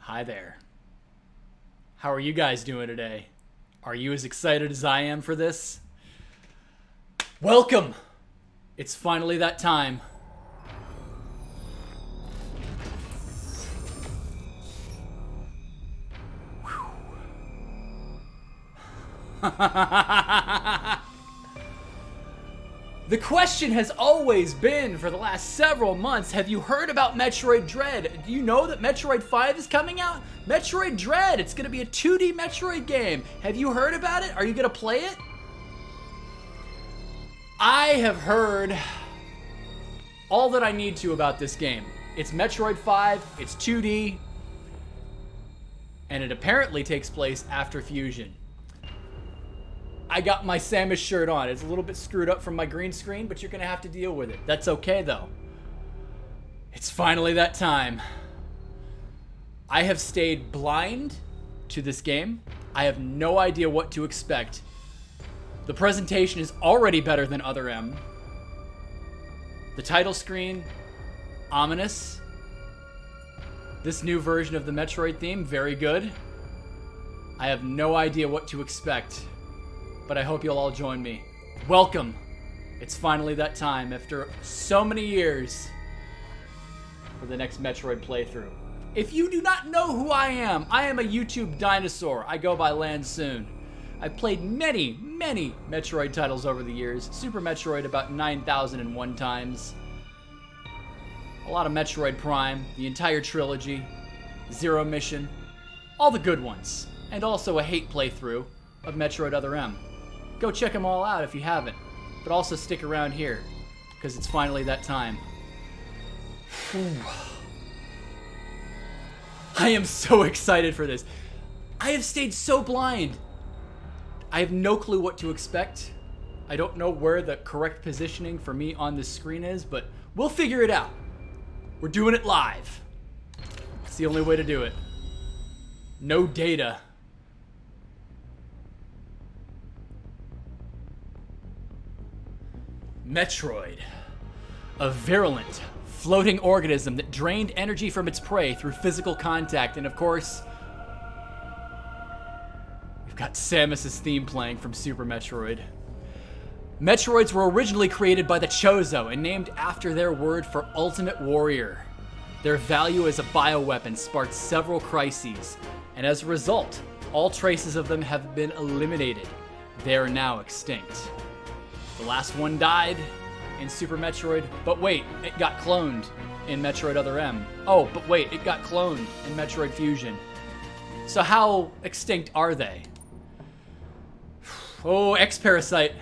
Hi there. How are you guys doing today? Are you as excited as I am for this? Welcome! It's finally that time. The question has always been for the last several months, have you heard about Metroid Dread? Do you know that Metroid 5 is coming out? Metroid Dread, it's going to be a 2D Metroid game. Have you heard about it? Are you going to play it? I have heard all that I need to about this game. It's Metroid 5, it's 2D, and it apparently takes place after Fusion. I got my Samus shirt on. It's a little bit screwed up from my green screen, but you're going to have to deal with it. That's okay, though. It's finally that time. I have stayed blind to this game. I have no idea what to expect. The presentation is already better than Other M. The title screen, ominous. This new version of the Metroid theme, very good. I have no idea what to expect, but I hope you'll all join me. Welcome. It's finally that time after so many years for the next Metroid playthrough. If you do not know who I am a YouTube dinosaur. I go by Lansoon. I've played many Metroid titles over the years. Super Metroid about 9,001 times. A lot of Metroid Prime, the entire trilogy, Zero Mission, all the good ones, and also a hate playthrough of Metroid Other M. Go check them all out if you haven't, but also stick around here, because it's finally that time. I am so excited for this. I have stayed so blind. I have no clue what to expect. I don't know where the correct positioning for me on this screen is, but we'll figure it out. We're doing it live. It's the only way to do it. No data. Metroid. A virulent, floating organism that drained energy from its prey through physical contact. And of course, we've got Samus's theme playing from Super Metroid. Metroids were originally created by the Chozo and named after their word for Ultimate Warrior. Their value as a bioweapon sparked several crises, and as a result, all traces of them have been eliminated. They are now extinct. The last one died in Super Metroid, but wait, it got cloned in Metroid Other M. Oh, but wait, it got cloned in Metroid Fusion. So how extinct are they? Oh, X-Parasite.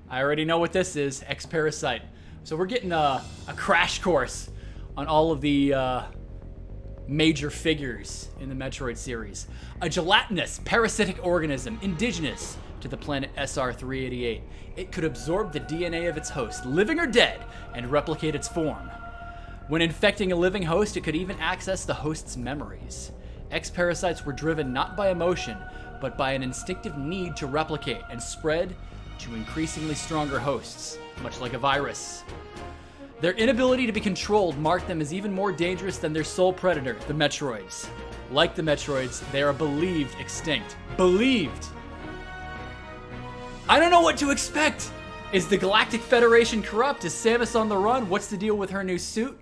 I already know what this is, X-Parasite. So we're getting a crash course on all of the major figures in the Metroid series. A gelatinous, parasitic organism indigenous to the planet SR-388. It could absorb the DNA of its host, living or dead, and replicate its form. When infecting a living host, it could even access the host's memories. X-Parasites were driven not by emotion, but by an instinctive need to replicate and spread to increasingly stronger hosts, much like a virus. Their inability to be controlled marked them as even more dangerous than their sole predator, the Metroids. Like the Metroids, they are believed extinct. Believed! I don't know what to expect! Is the Galactic Federation corrupt? Is Samus on the run? What's the deal with her new suit?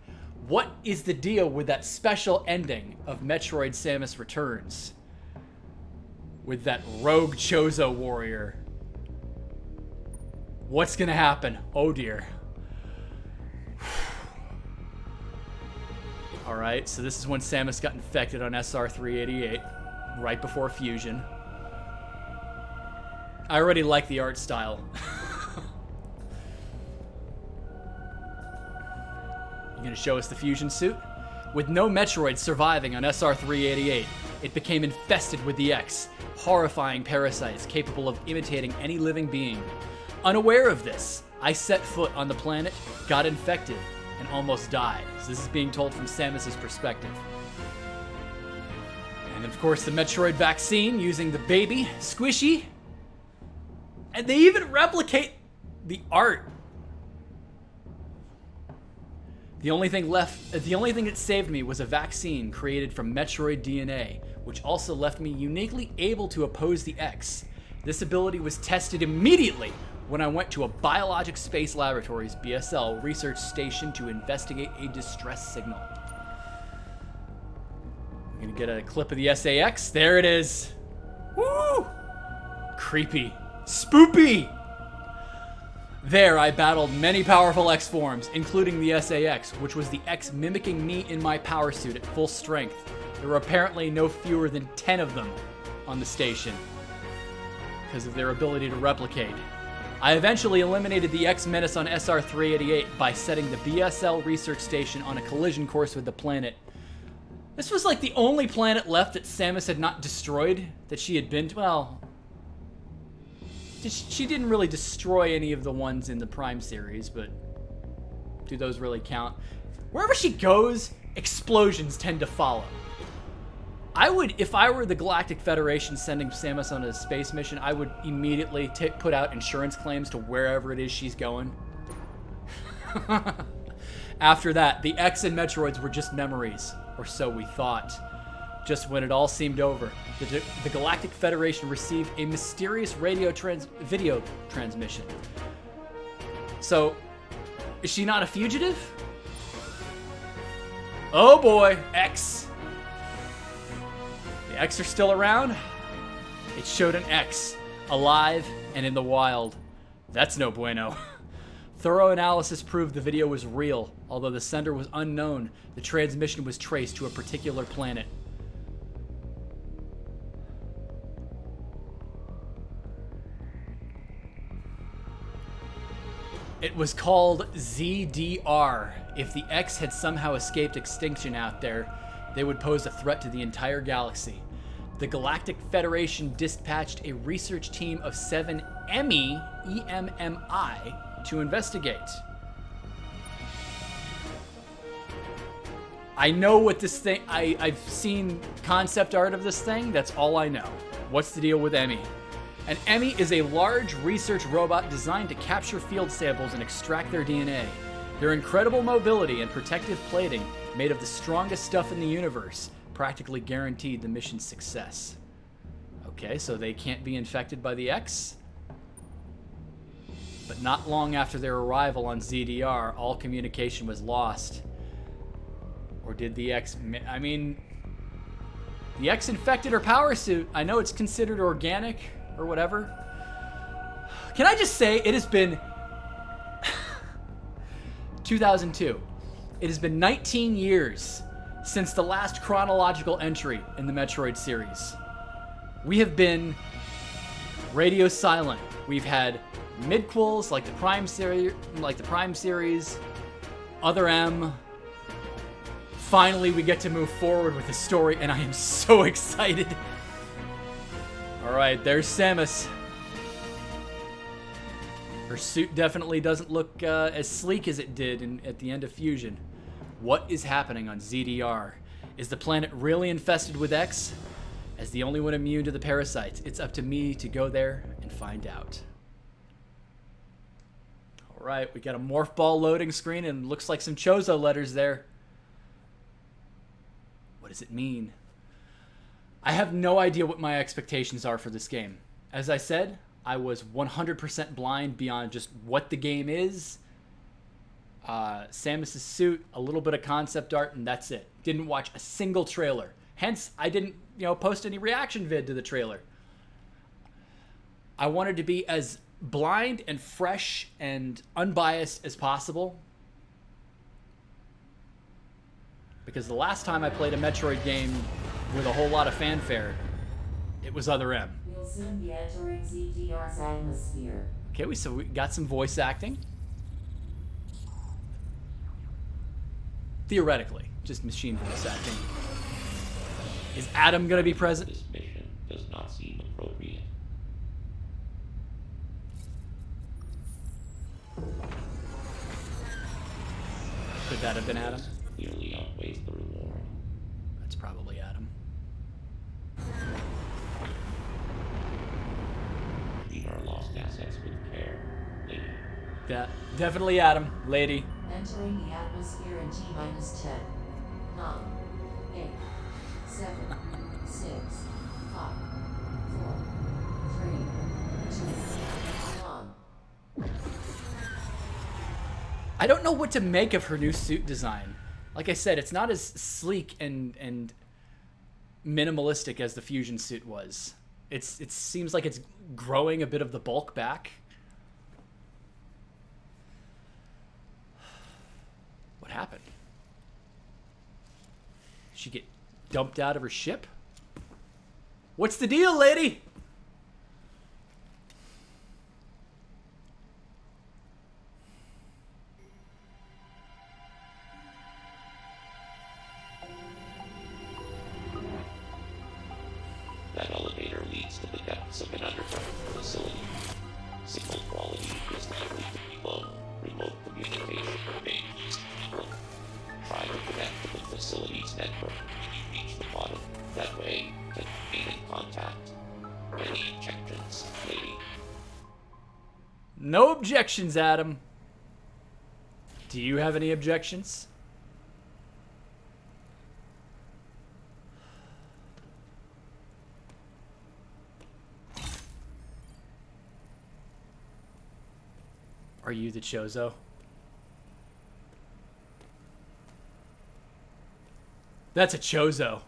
What is the deal with that special ending of Metroid Samus Returns? With that rogue Chozo Warrior. What's gonna happen? Oh dear. Alright, so this is when Samus got infected on SR-388, right before Fusion. I already like the art style. You gonna show us the Fusion suit? With no Metroid surviving on SR-388, it became infested with the X, horrifying parasites capable of imitating any living being. Unaware of this, I set foot on the planet, got infected, and almost died. So this is being told from Samus's perspective. And of course the Metroid vaccine using the baby, Squishy. And they even replicate the art. The only thing that saved me was a vaccine created from Metroid DNA, which also left me uniquely able to oppose the X. This ability was tested immediately when I went to a Biologic Space Laboratories (BSL) research station to investigate a distress signal. I'm gonna get a clip of the SAX. There it is. Woo! Creepy. Spoopy! There, I battled many powerful X forms, including the SAX, which was the X mimicking me in my power suit at full strength. There were apparently no fewer than 10 of them on the station because of their ability to replicate. I eventually eliminated the X menace on SR-388 by setting the BSL research station on a collision course with the planet. This was like the only planet left that Samus had not destroyed, that she had been to. Well, she didn't really destroy any of the ones in the Prime series, but do those really count? Wherever she goes, explosions tend to follow. I would, if I were the Galactic Federation sending Samus on a space mission, I would immediately put out insurance claims to wherever it is she's going. After that, the X and Metroids were just memories, or so we thought. Just when it all seemed over, the Galactic Federation received a mysterious video transmission. So, is she not a fugitive? Oh boy, X. The X are still around. It showed an X, alive and in the wild. That's no bueno. Thorough analysis proved the video was real. Although the sender was unknown, the transmission was traced to a particular planet. It was called ZDR. If the X had somehow escaped extinction out there, they would pose a threat to the entire galaxy. The Galactic Federation dispatched a research team of 7 Emmi, E-M-M-I, to investigate. I know what this thing... I've seen concept art of this thing. That's all I know. What's the deal with Emmi? An Emmi is a large research robot designed to capture field samples and extract their DNA. Their incredible mobility and protective plating, made of the strongest stuff in the universe, practically guaranteed the mission's success. Okay, so they can't be infected by the X? But not long after their arrival on ZDR, all communication was lost. Or did the X... I mean... The X infected her power suit. I know it's considered organic or whatever. Can I just say, it has been... 2002. It has been 19 years since the last chronological entry in the Metroid series. We have been radio silent. We've had midquels like the Prime series, Other M. Finally, we get to move forward with the story, and I am so excited. All right, there's Samus. Her suit definitely doesn't look as sleek as it did at the end of Fusion. What is happening on ZDR? Is the planet really infested with X? As the only one immune to the parasites, it's up to me to go there and find out. All right, we got a morph ball loading screen and looks like some Chozo letters there. What does it mean? I have no idea what my expectations are for this game. As I said, I was 100% blind beyond just what the game is. Samus' suit, a little bit of concept art, and that's it. Didn't watch a single trailer. Hence, I didn't, post any reaction vid to the trailer. I wanted to be as blind and fresh and unbiased as possible. Because the last time I played a Metroid game with a whole lot of fanfare, it was Other M. We'll soon be entering ZDR's atmosphere. Okay, so we got some voice acting. Theoretically, just machine voice acting. Is Adam gonna be present? This mission does not seem appropriate. Could that have been Adam? Clearly outweighs the reward. That's probably Adam. Treat our lost assets with care, lady. Yeah, definitely Adam, lady. Entering the atmosphere. atmosphere in T minus 10, 9, 8, 7, 6, 5, 4, 3, 2, 1. I don't know what to make of her new suit design. Like I said, it's not as sleek and minimalistic as the fusion suit was. It seems like it's growing a bit of the bulk back. What happened? Did she get dumped out of her ship? What's the deal, lady? That elevator leads to the depths of an underground facility. Signal quality is likely to be low. Remote communication remains stable. Try to connect to the facility's network when you reach the bottom. That way, you can remain in contact. Any objections, lady? No objections, Adam. Do you have any objections? Are you the Chozo? That's a Chozo.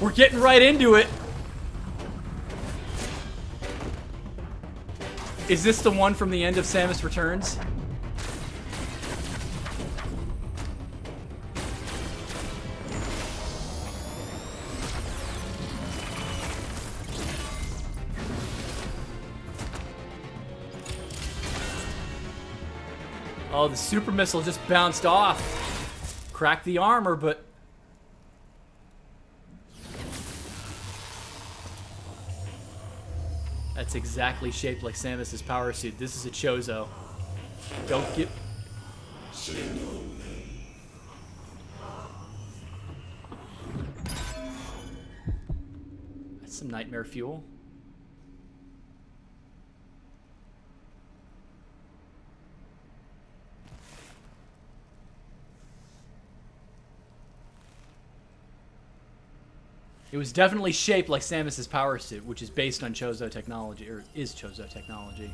We're getting right into it. Is this the one from the end of Samus Returns? Oh, the super missile just bounced off. Cracked the armor, but... That's exactly shaped like Samus's power suit. This is a Chozo. Don't get... That's some nightmare fuel. It was definitely shaped like Samus's power suit, which is based on Chozo technology, or is Chozo technology.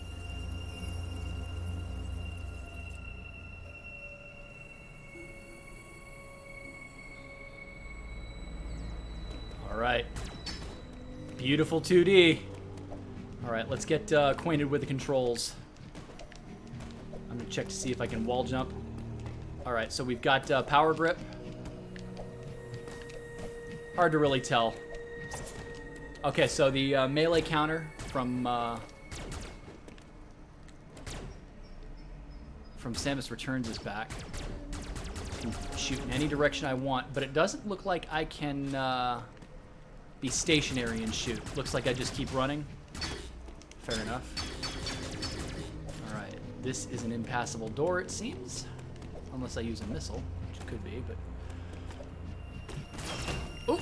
All right. Beautiful 2D. All right, let's get acquainted with the controls. I'm gonna check to see if I can wall jump. All right, so we've got power grip. Hard to really tell. Okay, so the melee counter from Samus Returns is back. I can shoot in any direction I want, but it doesn't look like I can be stationary and shoot. Looks like I just keep running. Fair enough. Alright, this is an impassable door, it seems. Unless I use a missile, which it could be, but... Ooh.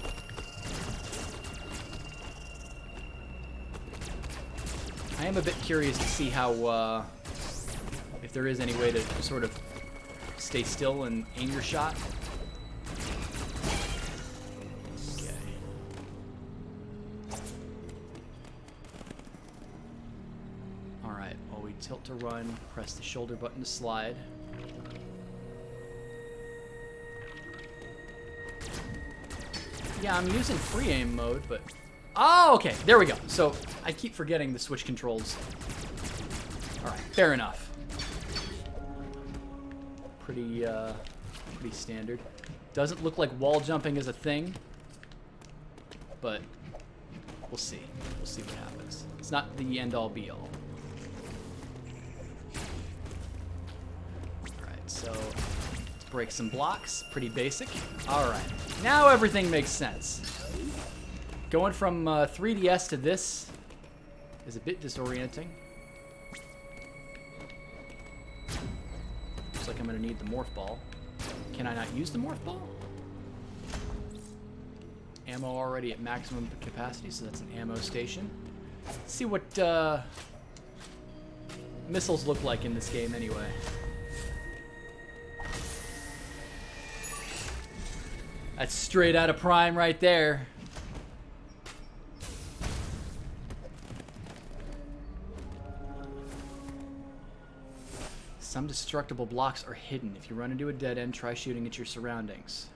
I am a bit curious to see how, if there is any way to sort of stay still and aim your shot. Okay. Alright, while we tilt to run, press the shoulder button to slide. Yeah, I'm using free aim mode, but... Oh, okay, there we go. So, I keep forgetting the switch controls. Alright, fair enough. Pretty standard. Doesn't look like wall jumping is a thing, but we'll see. We'll see what happens. It's not the end-all, be-all. Alright, so... break some blocks. Pretty basic. Alright. Now everything makes sense. Going from 3DS to this is a bit disorienting. Looks like I'm going to need the morph ball. Can I not use the morph ball? ammo already at maximum capacity, so that's an ammo station. Let's see what missiles look like in this game anyway. That's straight out of Prime right there. Some destructible blocks are hidden. If you run into a dead end, try shooting at your surroundings.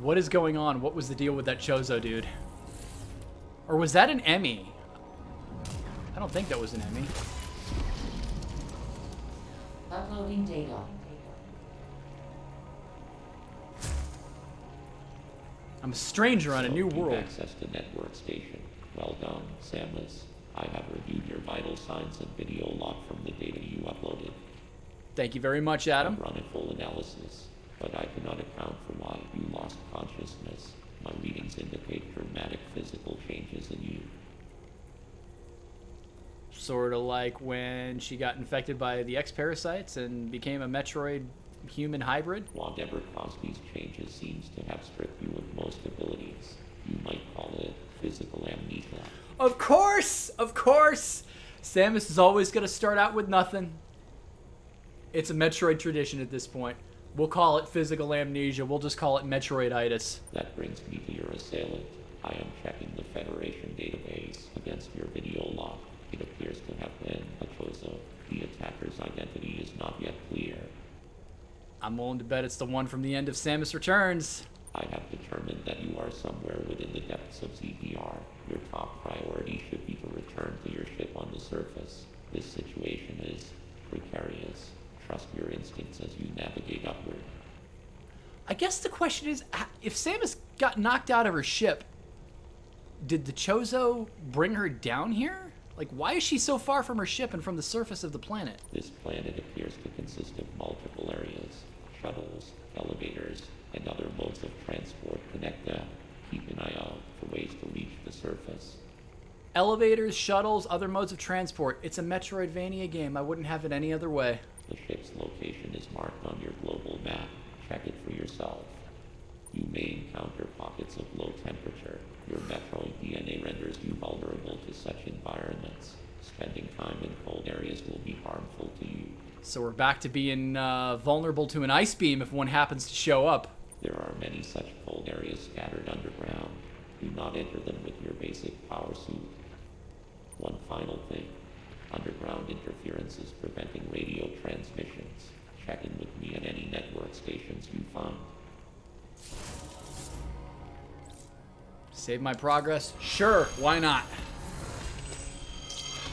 What is going on? What was the deal with that Chozo dude? Or was that an Emmi? I don't think that was an Emmi. Uploading data. I'm a stranger on a new You've world. accessed the network station. Well done, Samus. I have reviewed your vital signs and video log from the data you uploaded. Thank you very much, Adam. I've run a full analysis, but I cannot account for why you lost consciousness. My readings indicate dramatic physical changes in you. Sort of like when she got infected by the X-Parasites and became a Metroid human hybrid. Whatever caused these changes seems to have stripped you of most abilities. You might call it physical amnesia. Of course! Of course! Samus is always going to start out with nothing. It's a Metroid tradition at this point. We'll call it physical amnesia. We'll just call it Metroiditis. That brings me to your assailant. I am checking the Federation database against your video log. It appears to have been a Chozo. The attacker's identity is not yet clear. I'm willing to bet it's the one from the end of Samus Returns. I have determined that you are somewhere within the depths of ZBR. Your top priority should be to return to your ship on the surface. This situation is precarious. Trust your instincts as you navigate upward. I guess the question is, if Samus got knocked out of her ship, did the Chozo bring her down here? Like, why is she so far from her ship and from the surface of the planet? This planet appears to consist of multiple areas. Shuttles, elevators, and other modes of transport connect them. Keep an eye out for ways to reach the surface. Elevators, shuttles, other modes of transport. It's a Metroidvania game. I wouldn't have it any other way. The ship's location is marked on your global map. Check it for yourself. You may encounter pockets of low temperature. Your Metroid DNA renders you vulnerable to such environments. Spending time in cold areas will be harmful to you. So we're back to being vulnerable to an ice beam if one happens to show up. There are many such cold areas scattered underground. Do not enter them with your basic power suit. One final thing. Underground interference is preventing radio transmissions. Check in with me at any network stations you find. Save my progress? Sure, why not?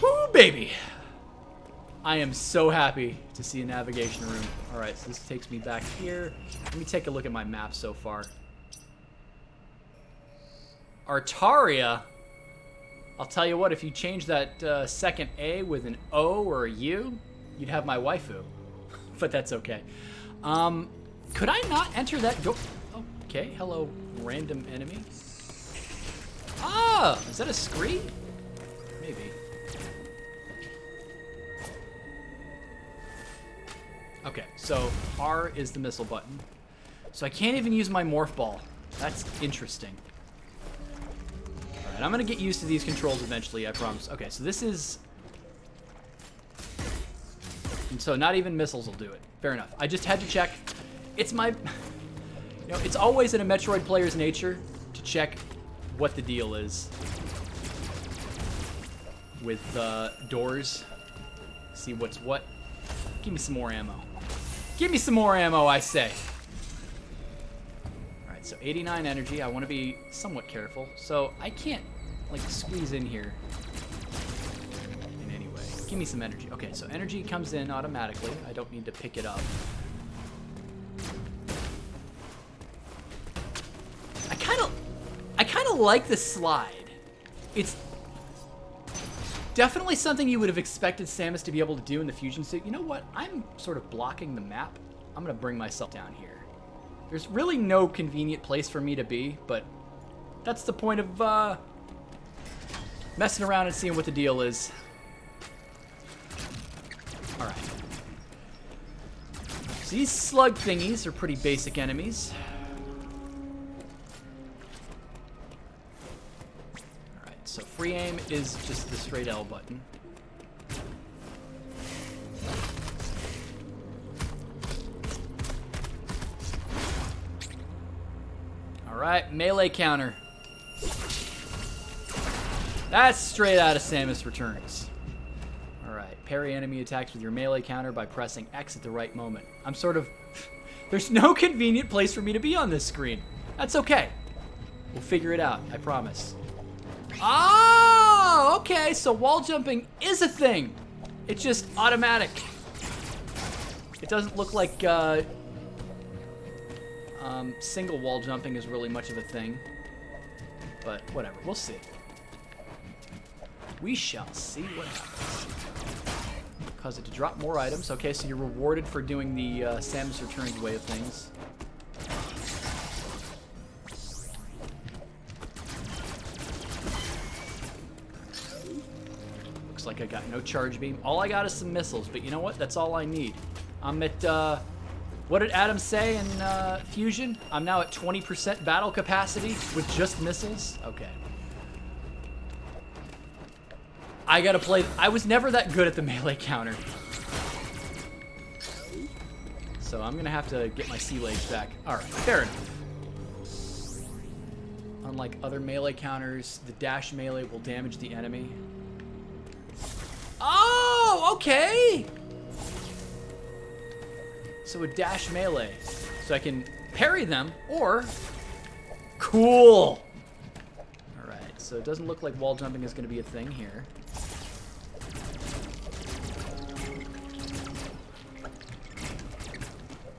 Woo, baby! I am so happy to see a navigation room. Alright, so this takes me back here. Let me take a look at my map so far. Artaria? I'll tell you what, if you change that second A with an O or a U, you'd have my waifu. But that's okay. Could I not enter that door? Okay, hello, random enemy. Ah, is that a screen? Maybe. Okay, so R is the missile button. So I can't even use my morph ball. That's interesting. Alright, I'm gonna get used to these controls eventually, I promise. Okay, so this is... And so not even missiles will do it. Fair enough. I just had to check. It's my... You know, it's always in a Metroid player's nature to check what the deal is with doors. See what's what. Give me some more ammo. Give me some more ammo, I say. Alright, so 89 energy. I want to be somewhat careful. So I can't, like, squeeze in here in any way. Give me some energy. Okay, so energy comes in automatically. I don't need to pick it up. I kind of like the slide. It's definitely something you would have expected Samus to be able to do in the fusion suit. You know what? I'm sort of blocking the map. I'm going to bring myself down here. There's really no convenient place for me to be, but that's the point of messing around and seeing what the deal is. Alright. So these slug thingies are pretty basic enemies. Alright, so free aim is just the straight L button. Alright, melee counter. That's straight out of Samus Returns. Alright, parry enemy attacks with your melee counter by pressing X at the right moment. I'm sort of... There's no convenient place for me to be on this screen. That's okay. We'll figure it out, I promise. Oh, okay, so wall jumping is a thing. It's just automatic. It doesn't look like single wall jumping is really much of a thing. But whatever, we'll see. We shall see what happens. Cause it to drop more items. Okay, so you're rewarded for doing the Samus Returns way of things. Looks like I got no charge beam. All I got is some missiles, but you know what? That's all I need. I'm at, what did Adam say in Fusion? I'm now at 20% battle capacity with just missiles? Okay. I gotta play... I was never that good at the melee counter. So I'm gonna have to get my sea legs back. Alright, fair enough. Unlike other melee counters, the dash melee will damage the enemy. Oh, okay! So a dash melee. So I can parry them, or... Cool! Alright, so it doesn't look like wall jumping is gonna be a thing here.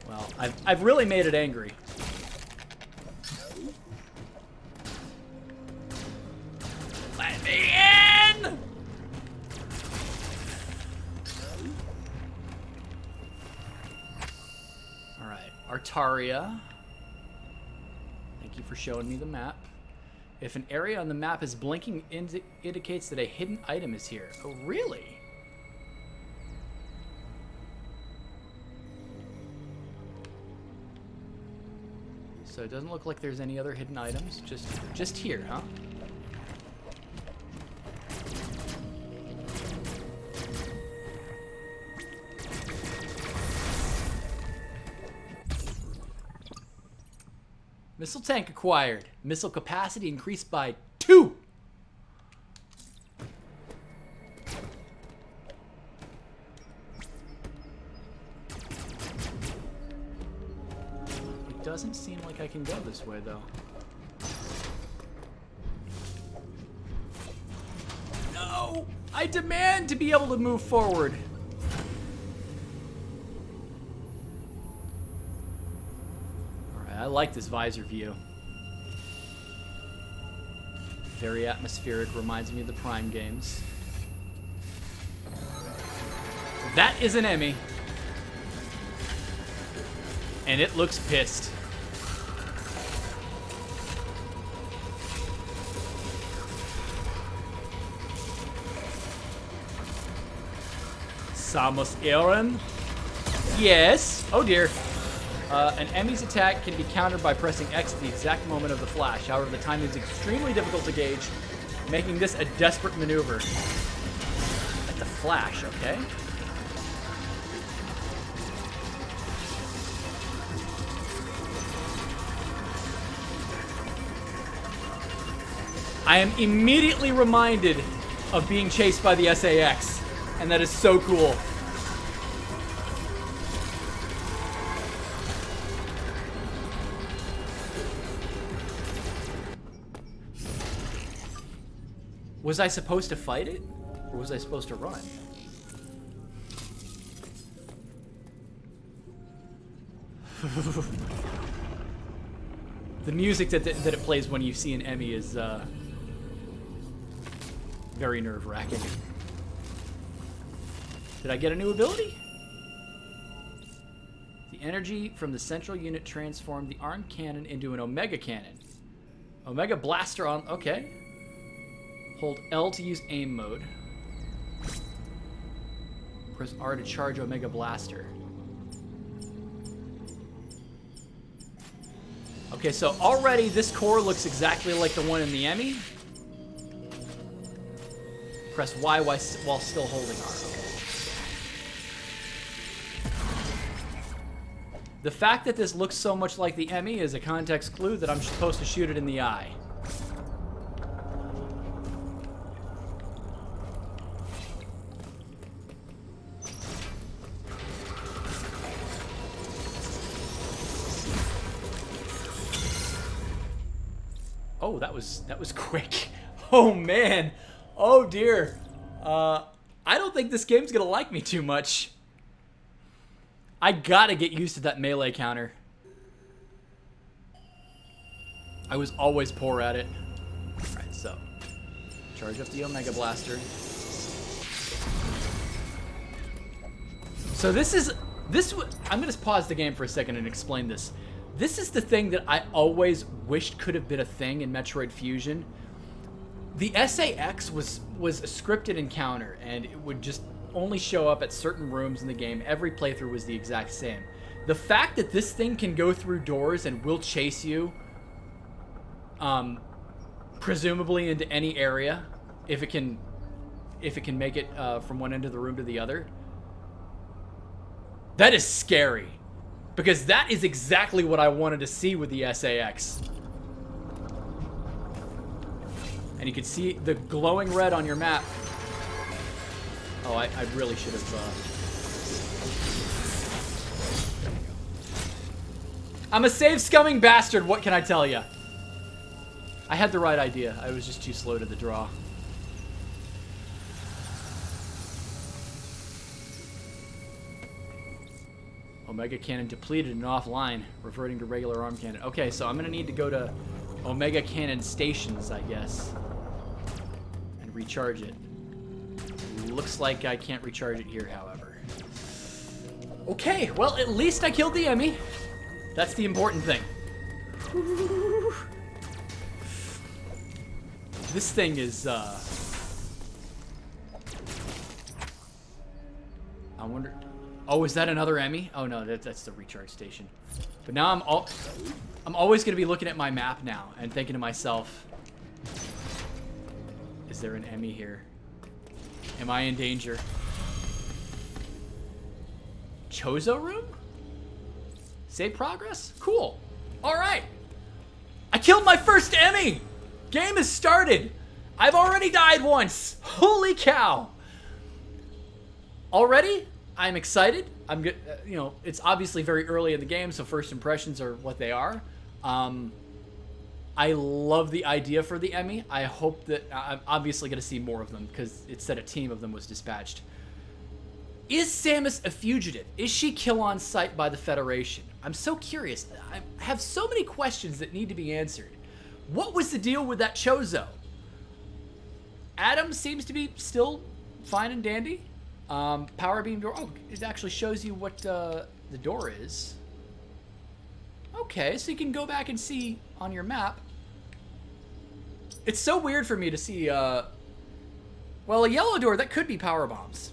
Well, I've really made it angry. Let me in! Alright, Artaria. Thank you for showing me the map. If an area on the map is blinking, indicates that a hidden item is here. Oh, really? So it doesn't look like there's any other hidden items. Just here, huh? Missile tank acquired. Missile capacity increased by 2. It doesn't seem like I can go this way, though. No! I demand to be able to move forward. I like this visor view. Very atmospheric, reminds me of the Prime games. That is an Emmi. And it looks pissed. Samus Aran? Yes. Oh dear. An Emmi's attack can be countered by pressing X at the exact moment of the flash. However, the timing is extremely difficult to gauge, making this a desperate maneuver. At the flash, okay? I am immediately reminded of being chased by the SAX, and that is so cool. Was I supposed to fight it? Or was I supposed to run? The music that it plays when you see an Emmi is very nerve-wracking. Did I get a new ability? The The energy from the central unit transformed the armed cannon into an Omega cannon. Omega blaster on... Okay. Hold L to use aim mode. Press R to charge Omega blaster. Okay, so already this core looks exactly like the one in the Emmi. Press Y while still holding R. Okay. The fact that this looks so much like the Emmi is a context clue that I'm supposed to shoot it in the eye. Oh, that was quick. Oh man. Oh dear. I don't think this game's gonna like me too much. I gotta get used to that melee counter. I was always poor at it. Alright, so charge up the Omega Blaster. So I'm gonna pause the game for a second and explain this. This is the thing that I always wished could have been a thing in Metroid Fusion. The SAX was a scripted encounter, and it would just only show up at certain rooms in the game. Every playthrough was the exact same. The fact that this thing can go through doors and will chase you, presumably into any area, if it can make it from one end of the room to the other, that is scary. Because that is exactly what I wanted to see with the SAX. And you can see the glowing red on your map. Oh, I really should have... There we go. I'm a save-scumming bastard, what can I tell you? I had the right idea. I was just too slow to the draw. Omega Cannon depleted and offline, reverting to regular arm cannon. Okay, so I'm gonna need to go to Omega Cannon stations, I guess, and recharge it. Looks like I can't recharge it here, however. Okay, well, at least I killed the Emmi. That's the important thing. This thing is, I wonder... Oh, is that another Emmi? Oh no, that's the recharge station. But now I'm always gonna be looking at my map now and thinking to myself, is there an Emmi here? Am I in danger? Chozo room? Save progress? Cool. All right. I killed my first Emmi. Game has started. I've already died once. Holy cow. Already? I'm excited. I'm good. You know, it's obviously very early in the game, so first impressions are what they are. I love the idea for the Emmi. I hope that I'm obviously going to see more of them because it said a team of them was dispatched. Is Samus a fugitive? Is she kill on sight by the Federation? I'm so curious. I have so many questions that need to be answered. What was the deal with that Chozo? Adam seems to be still fine and dandy. Power beam door. Oh, it actually shows you what the door is. Okay, so you can go back and see on your map. It's so weird for me to see, well, a yellow door, that could be power bombs.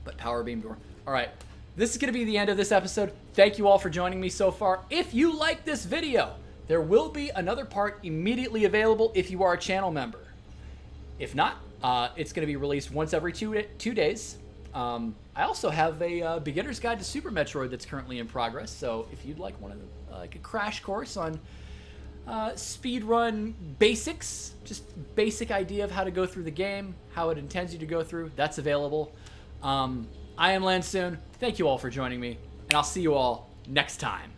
But power beam door. All right, this is going to be the end of this episode. Thank you all for joining me so far. If you like this video, there will be another part immediately available if you are a channel member. If not, it's going to be released once every two days. I also have a beginner's guide to Super Metroid that's currently in progress. So if you'd like one of them, like a crash course on speedrun basics, just basic idea of how to go through the game, how it intends you to go through, that's available. I am Lansoon. Thank you all for joining me, and I'll see you all next time.